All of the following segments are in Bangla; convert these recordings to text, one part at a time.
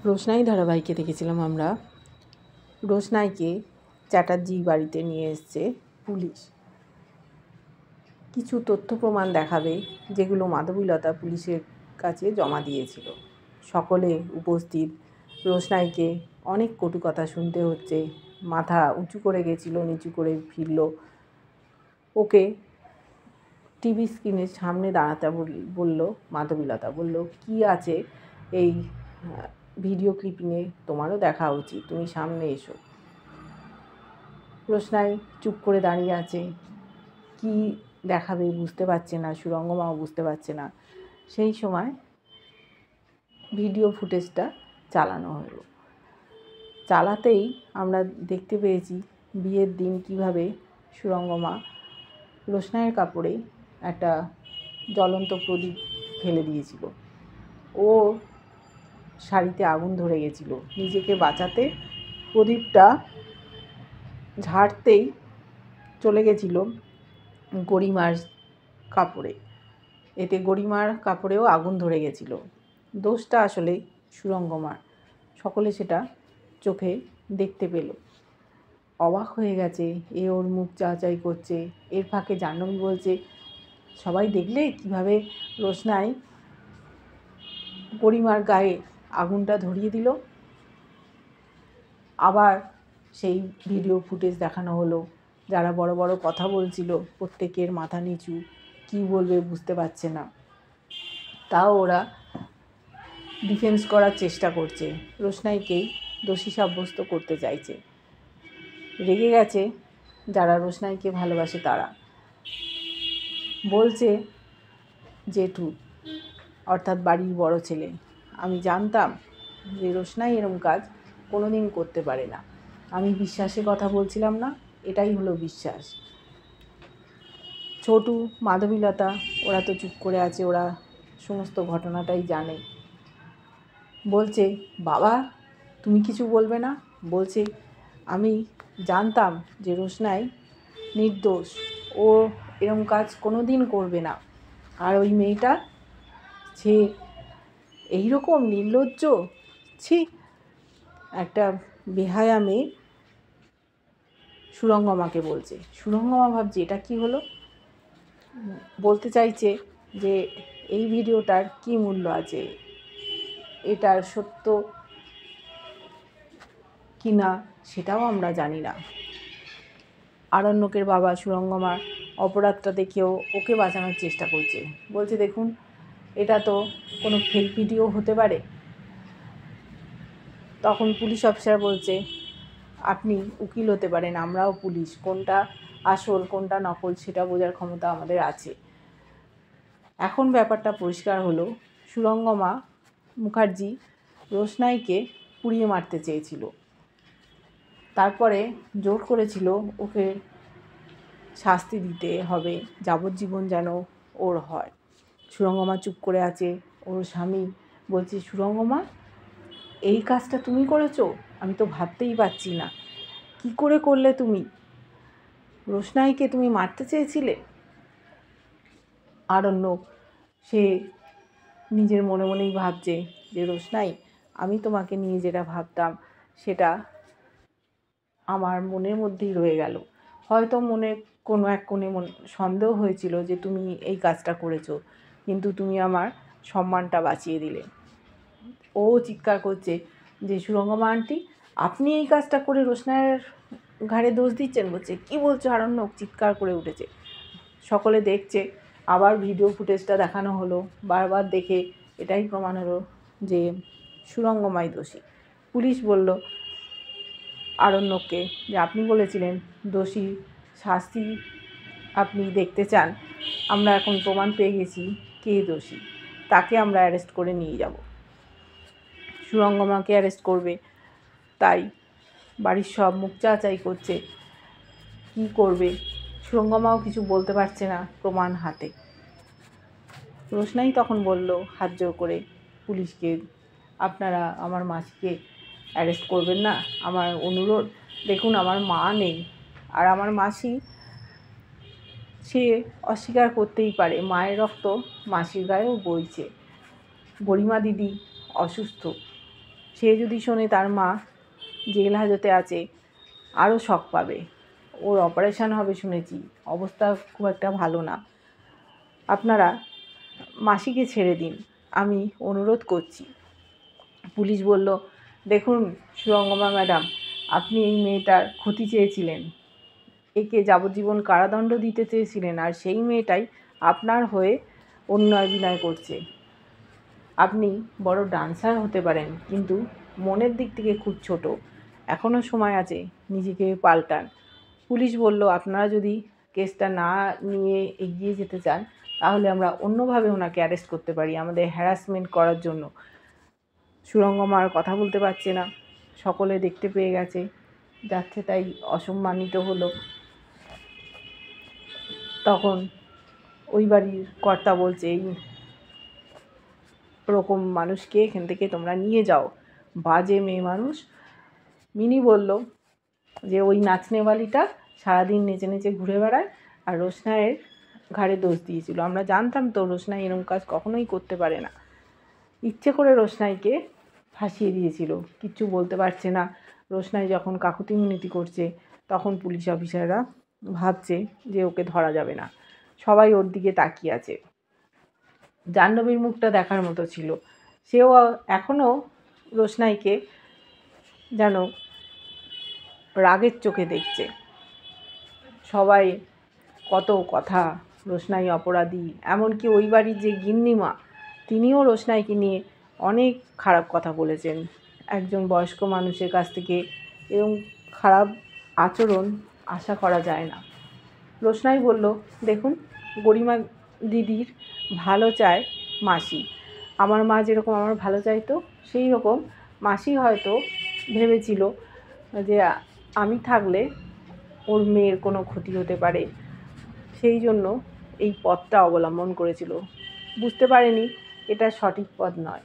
রোশনাই ধারাবাহিকে দেখেছিলাম আমরা রোশনাইকে চ্যাটার্জি বাড়িতে নিয়ে এসছে পুলিশ। কিছু তথ্য প্রমাণ দেখাবে যেগুলো মাধবীলতা পুলিশের কাছে জমা দিয়েছিল। সকলে উপস্থিত। রোশনাইকে অনেক কটু কথা শুনতে হচ্ছে। মাথা উঁচু করে গেছিল, নিচু করে ফিরল। ওকে টিভি স্ক্রিনের সামনে দাঁড়াতে বলল মাধবীলতা, বলল কি আছে এই ভিডিও ক্লিপিংয়ে, তোমারও দেখা উচিত, তুমি সামনে এসো। রোশনাই চুপ করে দাঁড়িয়ে আছে, কি দেখাবে বুঝতে পারছে না, সুরঙ্গমাও বুঝতে পারছে না। সেই সময় ভিডিও ফুটেজটা চালানো হলো। চালাতেই আমরা দেখতে পেয়েছি বিয়ের দিন কিভাবে সুরঙ্গমা রোশনাইয়ের কাপড়ে একটা জ্বলন্ত প্রদীপ ফেলে দিয়েছিল। ও শাড়িতে আগুন ধরে গেছিল, নিজেকে বাঁচাতে প্রদীপটা ঝাড়তেই চলে গেছিল গরিমার কাপড়ে, এতে গরিমার কাপড়েও আগুন ধরে গেছিল। দোষটা আসলে সুরঙ্গমার। সকলে সেটা চোখে দেখতে পেল। অবাক হয়ে গেছে, এ ওর মুখ চাচাই করছে। এর ফাঁকে জাহ্নবী বলছে, সবাই দেখলে কিভাবে রোশনাই গরিমার গায়ে আগুনটা ধরিয়ে দিল। আবার সেই ভিডিও ফুটেজ দেখানো হলো। যারা বড় বড় কথা বলছিল প্রত্যেকের মাথা নিচু, কী বলবে বুঝতে পারছে না। তাও ওরা ডিফেন্স করার চেষ্টা করছে, রোশনাইকেই দোষী সাব্যস্ত করতে চাইছে। রেগে গেছে যারা রোশনাইকে ভালোবাসে তারা। বলছে জেঠু অর্থাৎ বাড়ির বড় ছেলে, আমি জানতাম যে রোশনাই এরম কাজ কোনো দিন করতে পারে না। আমি বিশ্বাসের কথা বলছিলাম না, এটাই হলো বিশ্বাস। ছোটু, মাধবীলতা ওরা তো চুপ করে আছে, ওরা সমস্ত ঘটনাটাই জানে। বলছে, বাবা তুমি কিছু বলবে না? বলছে, আমি জানতাম যে রোশনাই নির্দোষ, ও এরম কাজ কোনো দিন করবে না। আর ওই মেয়েটা, সে এইরকম নির্লজ্জ, ছি, একটা বেহায়া মেয়ে। সুরঙ্গমাকে বলছে। সুরঙ্গমা ভাবছে এটা কি হলো, বলতে চাইছে যে এই ভিডিওটার কি মূল্য আছে, এটার সত্য কি না সেটাও আমরা জানি না। আরণ্যকের বাবা সুরঙ্গমার অপরাধটা দেখেও ওকে বাঁচানোর চেষ্টা করছে। বলছে, দেখুন এটা তো কোনো ফেক ভিডিও হতে পারে। তখন পুলিশ অফিসার বলছে, আপনি উকিল হতে পারেন, আমরাও পুলিশ, কোনটা আসল কোনটা নকল সেটা বোঝার ক্ষমতা আমাদের আছে। এখন ব্যাপারটা পরিষ্কার হলো, সুরঙ্গমা মুখার্জি রোশনাইকে পুড়িয়ে মারতে চেয়েছিল। তারপরে জোর করেছিল ওকে শাস্তি দিতে হবে, যাবজ্জীবন যেন ওর হয়। সুরঙ্গমা চুপ করে আছে। ওর স্বামী বলছে, সুরঙ্গমা এই কাজটা তুমি করেছো? আমি তো ভাবতেই পারছি না, কি করে করলে তুমি? রোশনাইকে তুমি মারতে চেয়েছিলে? আরণ্যক সে নিজের মনে মনেই ভাবছে যে রোশনাই, আমি তোমাকে নিয়ে যেটা ভাবতাম সেটা আমার মনের মধ্যেই রয়ে গেল। হয়তো মনে কোনো এক কোণে সন্দেহ হয়েছিল যে তুমি এই কাজটা করেছো, কিন্তু তুমি আমার সম্মানটা বাঁচিয়ে দিলে। ও চিৎকার করছে যে সুরঙ্গমা আন্টি, আপনি এই কাজটা করে রোশনাইয়ের ঘাড়ে দোষ দিচ্ছেন। বলছে, কি বলছো? আরণ্যক চিৎকার করে উঠেছে। সকলে দেখছে, আবার ভিডিও ফুটেজটা দেখানো হলো। বারবার দেখে এটাই প্রমাণ হলো যে সুরঙ্গমাই দোষী। পুলিশ বলল আরণ্যককে যে আপনি বলেছিলেন দোষী শাস্তি আপনি দেখতে চান, আমরা এখন প্রমাণ পেয়ে গেছি কে দোষী, তাকে আমরা অ্যারেস্ট করে নিয়ে যাব। সুরঙ্গমাকে অ্যারেস্ট করবে, তাই বাড়ির সব মুখ চাচাই করছে কি করবে। সুরঙ্গমাও কিছু বলতে পারছে না প্রমাণ হাতে। রোশনাই তখন বলল হাত জোর করে পুলিশকে, আপনারা আমার মাসিকে অ্যারেস্ট করবেন না, আমার অনুরোধ। দেখুন আমার মা নেই, আর আমার মাসি, সে অস্বীকার করতেই পারে, মায়ের রক্ত মাসির গায়েও বইছে। গরিমা দিদি অসুস্থ, সে যদি শোনে তার মা জেল হাজতে আছে আরও শক পাবে। ওর অপারেশন হবে শুনেছি, অবস্থা খুব একটা ভালো না। আপনারা মাসিকে ছেড়ে দিন, আমি অনুরোধ করছি। পুলিশ বলল, দেখুন সুরঙ্গমা ম্যাডাম, আপনি এই মেয়েটার ক্ষতি চেয়েছিলেন, একে যাবজ্জীবন কারাদণ্ড দিতে চেয়েছিলেন, আর সেই মেয়েটাই আপনার হয়ে অন্যায় বিনয় করছে। আপনি বড় ডান্সার হতে পারেন, কিন্তু মনের দিক থেকে খুব ছোট। এখনও সময় আছে, নিজেকে পাল্টান। পুলিশ বলল, আপনারা যদি কেসটা না নিয়ে এগিয়ে যেতে চান তাহলে আমরা অন্যভাবে ওনাকে অ্যারেস্ট করতে পারি, আমাদের হ্যারাসমেন্ট করার জন্য। সুরঙ্গমা আর কথা বলতে পারছে না, সকলে দেখতে পেয়ে গেছে, যাচ্ছে তাই অসম্মানিত হলো। তখন ওই বাড়ির কর্তা বলছে, এই ওরকম মানুষকে এখান থেকে তোমরা নিয়ে যাও, বাজে মেয়ে মানুষ। মিনি বলল যে ওই নাচনেওয়ালিটা সারাদিন নেচে নেচে ঘুরে বেড়ায় আর রোশনাইয়ের ঘাড়ে দোষ দিয়েছিল। আমরা জানতাম তো রোশনাই এরকম কাজ কখনোই করতে পারে না। ইচ্ছে করে রোশনাইকে ফাঁসিয়ে দিয়েছিল, কিচ্ছু বলতে পারছে না। রোশনাই যখন কাকুতি মিনতি করছে তখন পুলিশ অফিসাররা ভাবছে যে ওকে ধরা যাবে না, সবাই ওর দিকে তাকিয়ে আছে। জাহ্নবীর মুখটা দেখার মতো ছিল, সেও এখনও রোশনাইকে যেন রাগের চোখে দেখছে। সবাই কত কথা, রোশনাই অপরাধী, এমনকি ওই বাড়ির যে গিন্নিমা তিনিও রোশনাইকে নিয়ে অনেক খারাপ কথা বলেছেন। একজন বয়স্ক মানুষের কাছ থেকে এরকম খারাপ আচরণ আশা করা যায় না। রোশনাই বলল, দেখুন গরিমা দিদির ভালো চায় মাসি, আমার মা যেরকম আমার ভালো চাইতো সেই রকম মাসি হয়তো ভেবেছিল যে আমি থাকলে ওর মেয়ের কোনো ক্ষতি হতে পারে, সেই জন্য এই পথটা অবলম্বন করেছিল। বুঝতে পারেনি এটা সঠিক পথ নয়।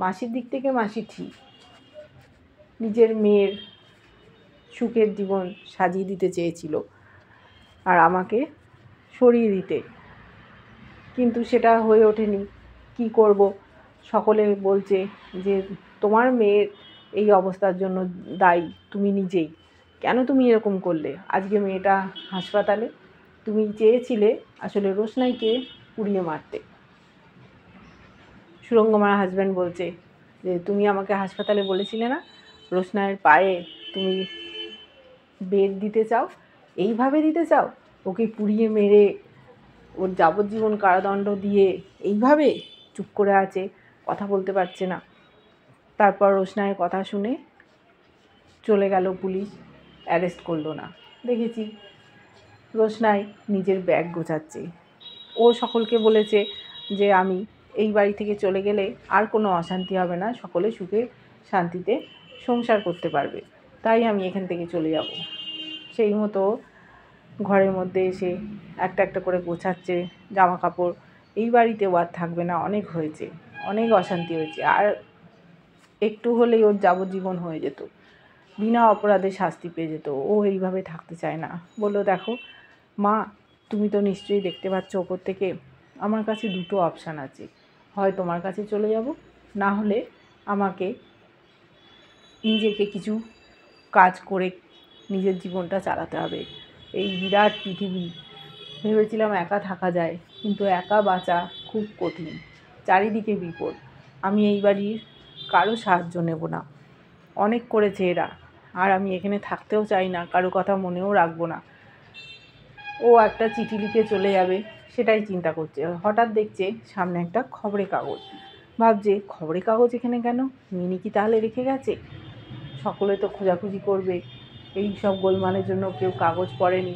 মাসির দিক থেকে মাসি ঠিক, নিজের মেয়ের সুখের জীবন সাজিয়ে দিতে চেয়েছিল আর আমাকে সরিয়ে দিতে, কিন্তু সেটা হয়ে ওঠেনি। কি করব, সকলে বলছে যে তোমার মেয়ের এই অবস্থার জন্য দায়ী তুমি নিজেই, কেন তুমি এরকম করলে? আজকে মেয়েটা হাসপাতালে, তুমি চেয়েছিলে আসলে রোশনাইকে পুড়িয়ে মারতে। সুরঙ্গমার হাজব্যান্ড বলছে যে তুমি আমাকে হাসপাতালে বলেছিলে না রোশনাইয়ের পায়ে তুমি বেড দিতে চাও, এইভাবে দিতে চাও, ওকে পুড়িয়ে মেরে ওর যাবজ্জীবন কারাদণ্ড দিয়ে এইভাবে চুপ করে আছে, কথা বলতে পারছে না। তারপর রোশনাইয়ের কথা শুনে চলে গেল পুলিশ, অ্যারেস্ট করলো না। দেখেছি রোশনাই নিজের ব্যাগ গোছাচ্ছে। ও সকলকে বলেছে যে আমি এই বাড়ি থেকে চলে গেলে আর কোনো অশান্তি হবে না, সকলে সুখে শান্তিতে সংসার করতে পারবে, তাই আমি এখান থেকে চলে যাব। সেই মতো ঘরের মধ্যে এসে একটা একটা করে গোছাচ্ছে জামা কাপড়। এই বাড়িতেও আর থাকবে না, অনেক হয়েছে, অনেক অশান্তি হয়েছে, আর একটু হলেই ওর যাবজ্জীবন হয়ে যেত, বিনা অপরাধে শাস্তি পেয়ে যেত। ও এইভাবে থাকতে চায় না। বললো, দেখো মা, তুমি তো নিশ্চয়ই দেখতে পাচ্ছ ওপর থেকে, আমার কাছে দুটো অপশান আছে, হয় তোমার কাছে চলে যাব, না হলে আমাকে নিজেকে কিছু কাজ করে নিজের জীবনটা চালাতে হবে। এই বিরাট পৃথিবী, ভেবেছিলাম একা থাকা যায়, কিন্তু একা বাঁচা খুব কঠিন, চারিদিকে বিপদ। আমি এই বাড়ির কারো সাহায্য নেব না, অনেক করেছে এরা, আর আমি এখানে থাকতেও চাই না, কারো কথা মনেও রাখবো না। ও একটা চিঠি লিখে চলে যাবে সেটাই চিন্তা করছে। হঠাৎ দেখছে সামনে একটা খবরের কাগজ, ভাবছে খবরের কাগজ এখানে কেন, মিনি কি তাহলে রেখে গেছে? সকলে তো খোঁজাখুঁজি করবে, এই সব গোলমালের জন্য কেউ কাগজ পড়েনি।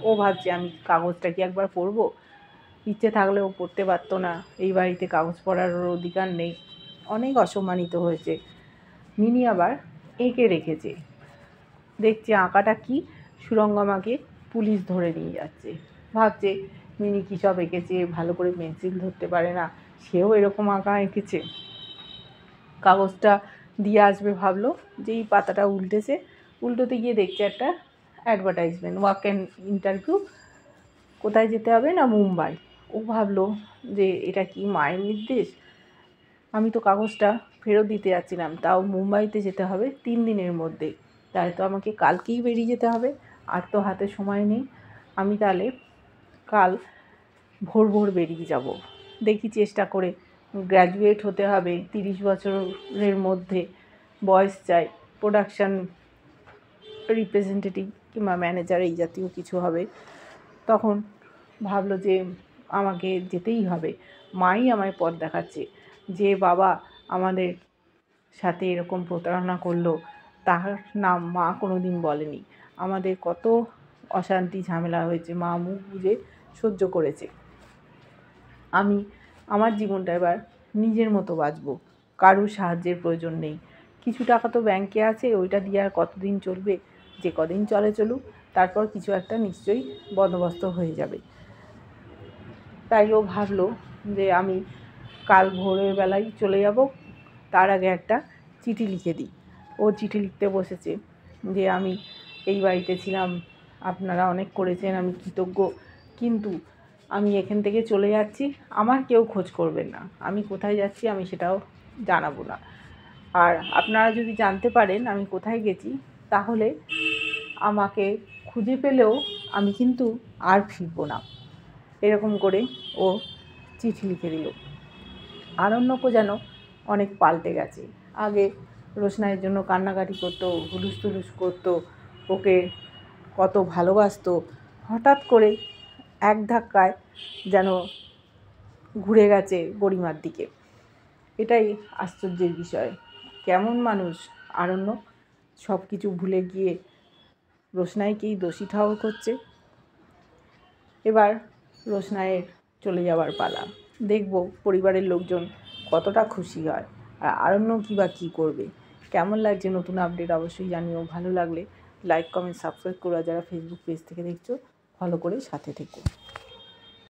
ও ভাবছে আমি কাগজটা কি একবার পড়বো, ইচ্ছে থাকলেও পড়তে পারতো না, এই বাড়িতে কাগজ পড়ার অধিকার নেই, অনেক অসম্মানিত হয়েছে। মিনি আবার এঁকে রেখেছে, দেখছে আঁকাটা কি, সুরঙ্গমাকে পুলিশ ধরে নিয়ে যাচ্ছে। ভাবছে মিনি কী সব এঁকেছে, ভালো করে পেন্সিল ধরতে পারে না, সেও এরকম আঁকা এঁকেছে। কাগজটা দিয়ে আসবে ভাবলো, যেই পাতাটা উল্টেছে, উল্টোতে গিয়ে দেখছে একটা অ্যাডভার্টাইজমেন্ট, ওয়াক অ্যান্ড ইন্টারভিউ, কোথায় যেতে হবে না, মুম্বাই। ও ভাবলো যে এটা কি মায়ের নির্দেশ, আমি তো কাগজটা ফেরত দিতে যাচ্ছিলাম, তাও মুম্বাইতে যেতে হবে 3 দিনের মধ্যে। তাহলে তো আমাকে কালকেই বেরিয়ে যেতে হবে, আর তো হাতে সময় নেই। আমি তাহলে কাল ভোর বেরিয়ে যাব। দেখি চেষ্টা করে, গ্র্যাজুয়েট হতে হবে, 30 বছরের মধ্যে বয়স চাই, প্রোডাকশান রিপ্রেজেন্টেটিভ কিংবা ম্যানেজার এই জাতীয় কিছু হবে। তখন ভাবলো যে আমাকে যেতেই হবে। মাই আমায় পথ দেখাচ্ছে, যে বাবা আমাদের সাথে এরকম প্রতারণা করলো তার নাম মা কোনো দিন বলেনি। আমাদের কত অশান্তি ঝামেলা হয়েছে, মা মুখ বুজে সহ্য করেছে। আমি আমার জীবনটা এবার নিজের মতো বাঁচবো, কারুর সাহায্যের প্রয়োজন নেই। কিছু টাকা তো ব্যাংকে আছে, ওইটা দিয়ে আর কতদিন চলবে? যে কদিন চলে চলুক, তারপর কিছু একটা নিশ্চয়ই বন্দোবস্ত হয়ে যাবে। তাই ও ভাবলো যে আমি কাল ভোরের বেলায় চলে যাব, তার আগে একটা চিঠি লিখে দিই। ও চিঠি লিখতে বসেছে যে আমি এই বাড়িতে ছিলাম, আপনারা অনেক করেছেন, আমি কৃতজ্ঞ, কিন্তু আমি এখান থেকে চলে যাচ্ছি, আমার কেউ খোঁজ করবেন না, আমি কোথায় যাচ্ছি আমি সেটাও জানাবো না। আর আপনারা যদি জানতে পারেন আমি কোথায় গেছি, তাহলে আমাকে খুঁজে পেলেও আমি কিন্তু আর ফিরবো না। এরকম করে ও চিঠি লিখে দিল। আরণ্যকও যেন অনেক পাল্টে গেছে। আগে রোশনাইয়ের জন্য কান্নাকাটি করতো, হুলুস তুলুস করতো, ওকে কত ভালোবাসতো, হঠাৎ করে এক ধাক্কায় যেন ঘুরে গেছে গরিমার দিকে। এটাই আশ্চর্যের বিষয়। কেমন মানুষ আরণ্য, সব কিছু ভুলে গিয়ে রোশনাইকেই দোষী ঠাওর করছে। এবার রোশনাইয়ের চলে যাওয়ার পালা। দেখব পরিবারের লোকজন কতটা খুশি হয়, আর আরণ্য কী করবে। কেমন লাগছে নতুন আপডেট অবশ্যই জানিও। ভালো লাগলে লাইক, কমেন্ট, সাবস্ক্রাইব করো। যারা ফেসবুক পেজ থেকে দেখছো, ফলো করে সাথে থেকো।